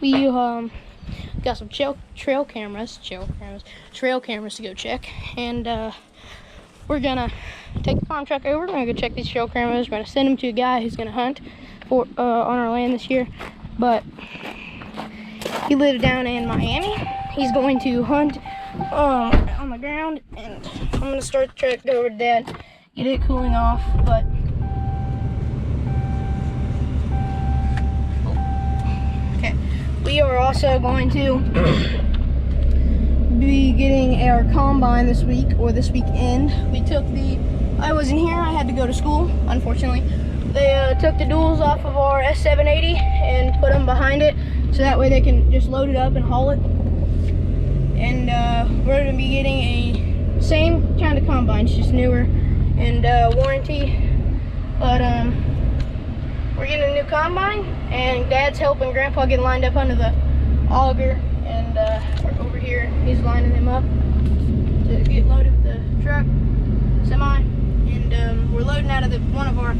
we got some trail cameras to go check, and we're gonna take the farm truck over. We're gonna go check these trail cameras. We're gonna send them to a guy who's gonna hunt for on our land this year, but he lives down in Miami. He's going to hunt on the ground, and I'm gonna start the truck, go over to Dad, get it cooling off. But okay, we are also going to be getting our combine this week, or this weekend. I wasn't here, I had to go to school, unfortunately. They took the duals off of our S780 and put them behind it, so that way they can just load it up and haul it. And we're going to be getting a same kind of combine, just newer and warranty. But we're getting a new combine, and Dad's helping Grandpa get lined up under the auger, and over here he's lining them up to get loaded with the truck, semi. And we're loading out of one of our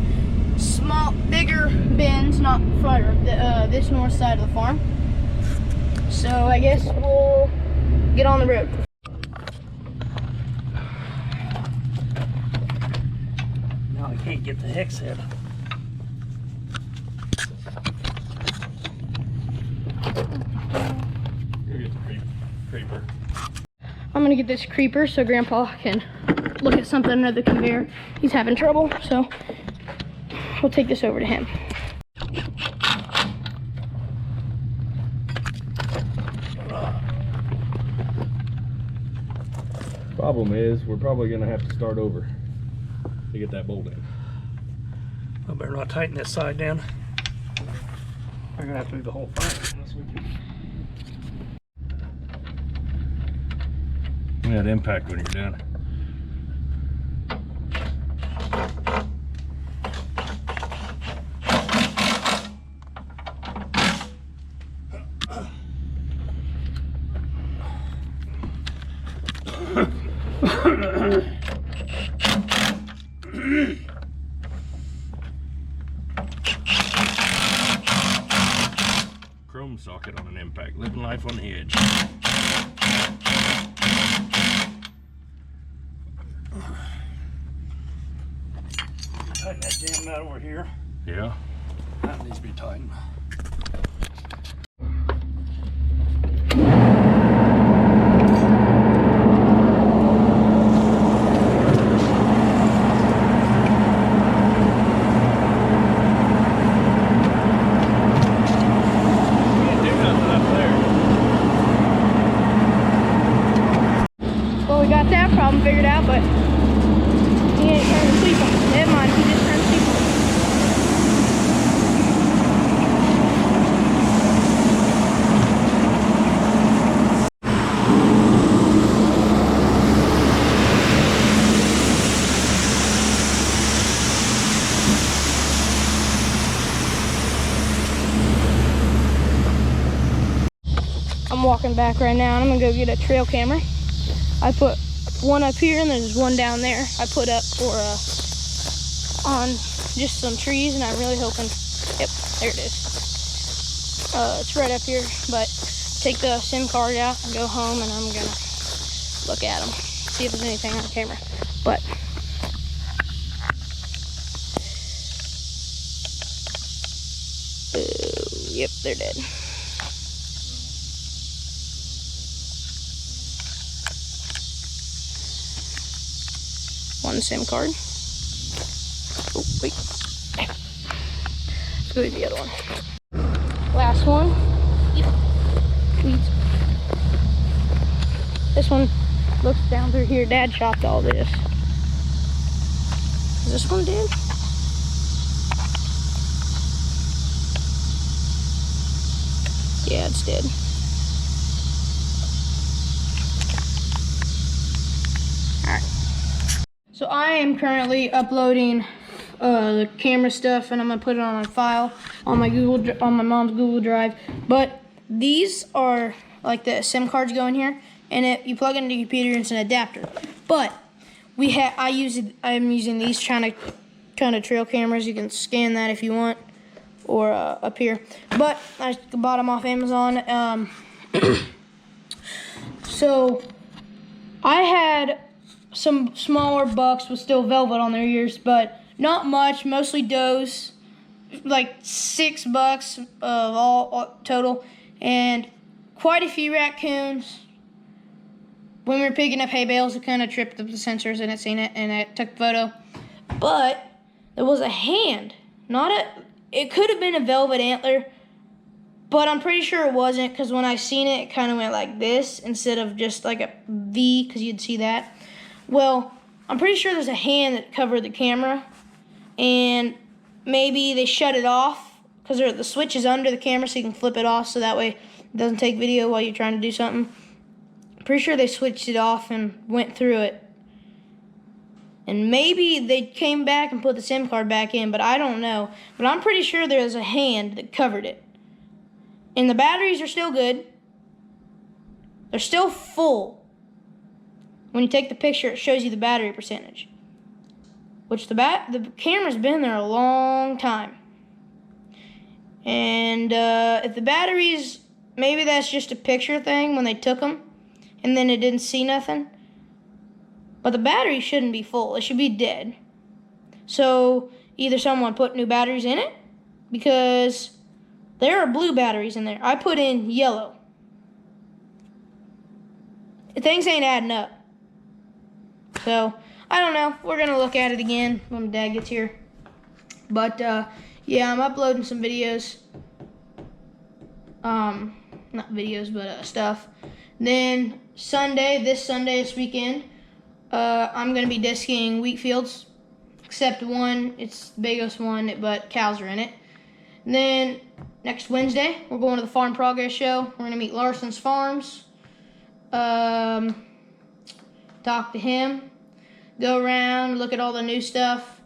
bigger bins, not front, or this north side of the farm. So I guess we'll get on the road. Now I can't get the hex head. Go get the creeper. I'm gonna get this creeper so Grandpa can look at something under the conveyor. He's having trouble, so we'll take this over to him. Problem is, we're probably gonna have to start over to get that bolt in. I better not tighten this side down. We're gonna have to do the whole thing. That impact when you're done. Chrome socket on an impact, living life on the edge. Tighten that jam nut over here. Yeah. That needs to be tightened. Well, we got that problem figured out, but he ain't turned the sleep on. Never mind, he just turned the sleep on. I'm walking back right now, and I'm gonna go get a trail camera. I put one up here, and there's one down there I put up for on just some trees, and I'm really hoping, yep, there it is. It's right up here, but take the SIM card out and go home, and I'm gonna look at them, see if there's anything on camera. But yep, they're dead. One SIM card. Oh, wait. Let's go to the other one. Last one. Yep. Weeds. This one looks down through here. Dad chopped all this. Is this one dead? Yeah, it's dead. So I am currently uploading the camera stuff, and I'm gonna put it on a file on my mom's Google Drive. But these are like the SIM cards go in here, and you plug it into your computer, and it's an adapter. But I'm using these kind of trail cameras. You can scan that if you want, or up here. But I bought them off Amazon. So I had some smaller bucks with still velvet on their ears, but not much, mostly does, like $6 of all total, and quite a few raccoons. When we were picking up hay bales, it kind of tripped up the sensors and it seen it and it took a photo. But there was a hand, it could have been a velvet antler, but I'm pretty sure it wasn't, because when I seen it, it kind of went like this instead of just like a V, because you'd see that. Well, I'm pretty sure there's a hand that covered the camera, and maybe they shut it off, because the switch is under the camera so you can flip it off so that way it doesn't take video while you're trying to do something. Pretty sure they switched it off and went through it. And maybe they came back and put the SIM card back in, but I don't know. But I'm pretty sure there's a hand that covered it. And the batteries are still good. They're still full. When you take the picture, it shows you the battery percentage. Which the camera's been there a long time. And if the batteries, maybe that's just a picture thing when they took them. And then it didn't see nothing. But the battery shouldn't be full. It should be dead. So either someone put new batteries in it, because there are blue batteries in there. I put in yellow. Things ain't adding up. So I don't know. We're going to look at it again when Dad gets here. But yeah, I'm uploading some videos. Not videos, but stuff. Then this weekend, I'm going to be disking wheat fields, except one, it's the biggest one, but cows are in it. And then next Wednesday, we're going to the Farm Progress Show. We're going to meet Larson's Farms, talk to him, go around, look at all the new stuff.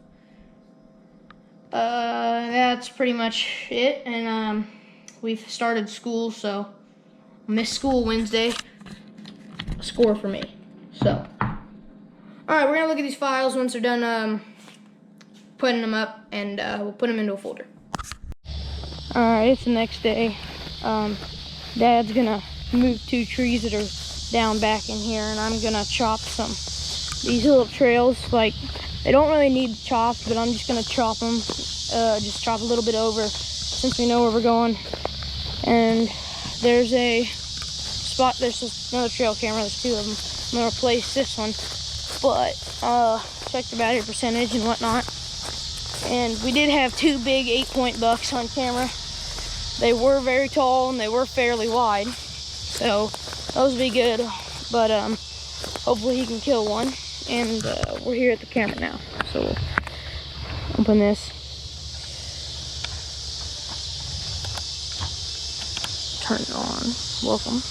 That's pretty much it. And we've started school, so I missed school Wednesday. A score for me. So, alright, we're going to look at these files once they're done putting them up, and we'll put them into a folder. Alright, it's the next day. Dad's going to move 2 trees that are down back in here, and I'm going to chop these little trails. Like, they don't really need chopped, but I'm just going to chop them. Just chop a little bit over, since we know where we're going. And there's a spot, there's another trail camera, there's 2 of them. I'm going to replace this one, but check the battery percentage and whatnot. And we did have 2 big 8-point bucks on camera. They were very tall and they were fairly wide, so those will be good. But hopefully he can kill one. And we're here at the camera now, so we'll open this. Turn it on. Welcome.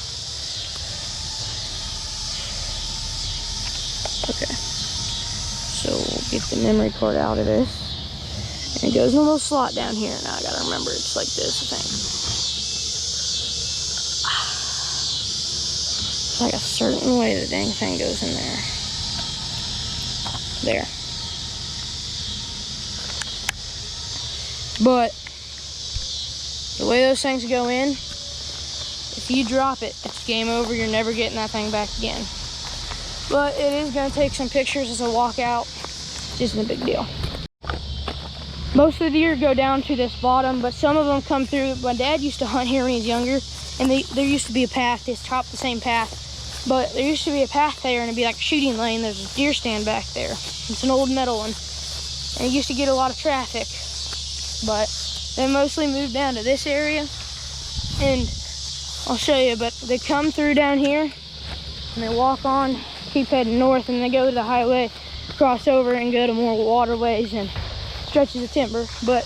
Okay. So we'll get the memory card out of this. And it goes in a little slot down here. Now I gotta remember it's like this, I think. It's like a certain way the dang thing goes in there. There. But the way those things go in, if you drop it, it's game over. You're never getting that thing back again. But it is going to take some pictures as I walk out. It isn't a big deal. Most of the deer go down to this bottom, but some of them come through. My dad used to hunt here when he was younger, and there used to be a path. They chopped the same path. But there used to be a path there, and it'd be like a shooting lane. There's a deer stand back there. It's an old metal one. And it used to get a lot of traffic. But they mostly moved down to this area. And I'll show you, but they come through down here, and they walk on, keep heading north, and they go to the highway, cross over, and go to more waterways and stretches of timber. But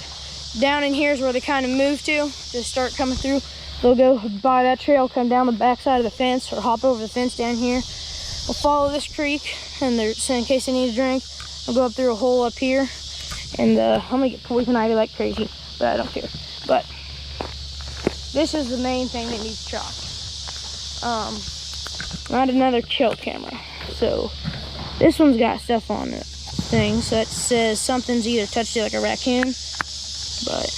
down in here is where they kind of move to start coming through. They'll go by that trail, come down the backside of the fence, or hop over the fence down here. We'll follow this creek, and so in case they need a drink, I'll go up through a hole up here, and I'm gonna get poison ivy like crazy, but I don't care. But this is the main thing that needs chopped. I had another kill camera, so this one's got stuff on the thing, so it says something's either touched it like a raccoon, but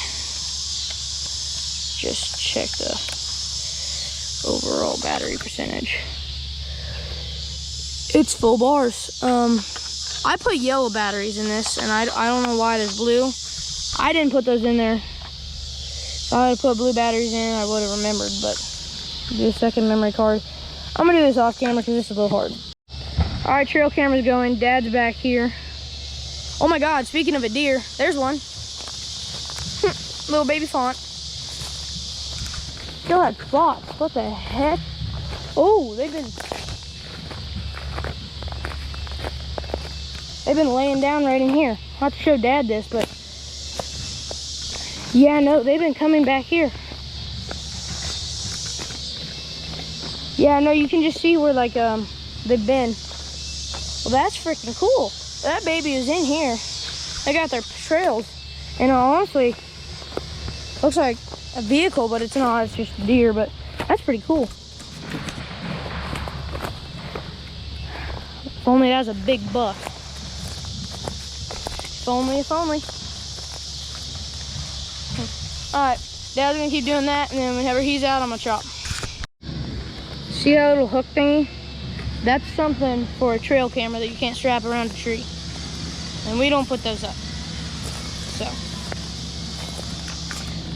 just check the overall battery percentage. It's full bars. I put yellow batteries in this, and I don't know why there's blue. I didn't put those in there. If I had put blue batteries in, I would have remembered, but do a second memory card. I'm gonna do this off camera because this is a little hard. All right, trail camera's going. Dad's back here. Oh my God, speaking of a deer, there's one. Little baby fawn. Still had spots. What the heck? Oh, they've been laying down right in here. I'll have to show Dad this, but yeah, no, they've been coming back here. Yeah, no, you can just see where like they've been. Well, that's freaking cool. That baby is in here. They got their trails, and honestly, looks like a vehicle, but it's not. It's just deer, but that's pretty cool. If only that was a big buck. If only, if only. Alright, Dad's gonna keep doing that, and then whenever he's out, I'm gonna chop. See that little hook thingy? That's something for a trail camera that you can't strap around a tree. And we don't put those up. So,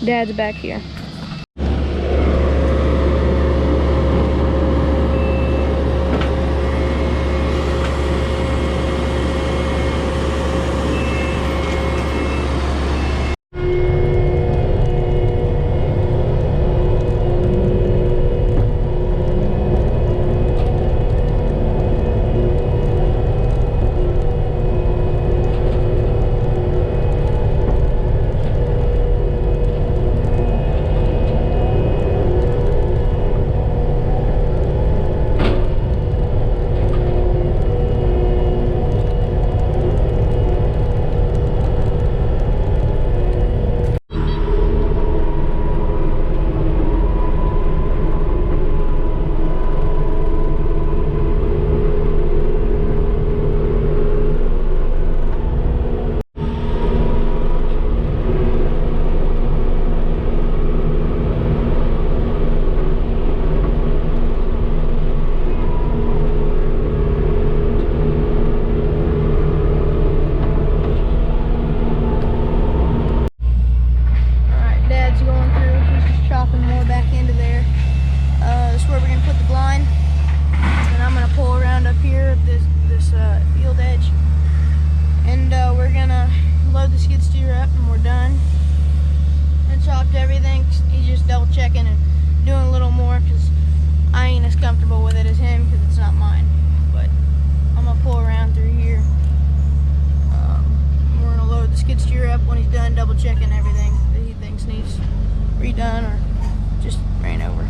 Dad's back here. Everything. He's just double checking and doing a little more because I ain't as comfortable with it as him because it's not mine. But I'm gonna pull around through here. We're gonna load the skid steer up when he's done double checking everything that he thinks needs redone or just ran over.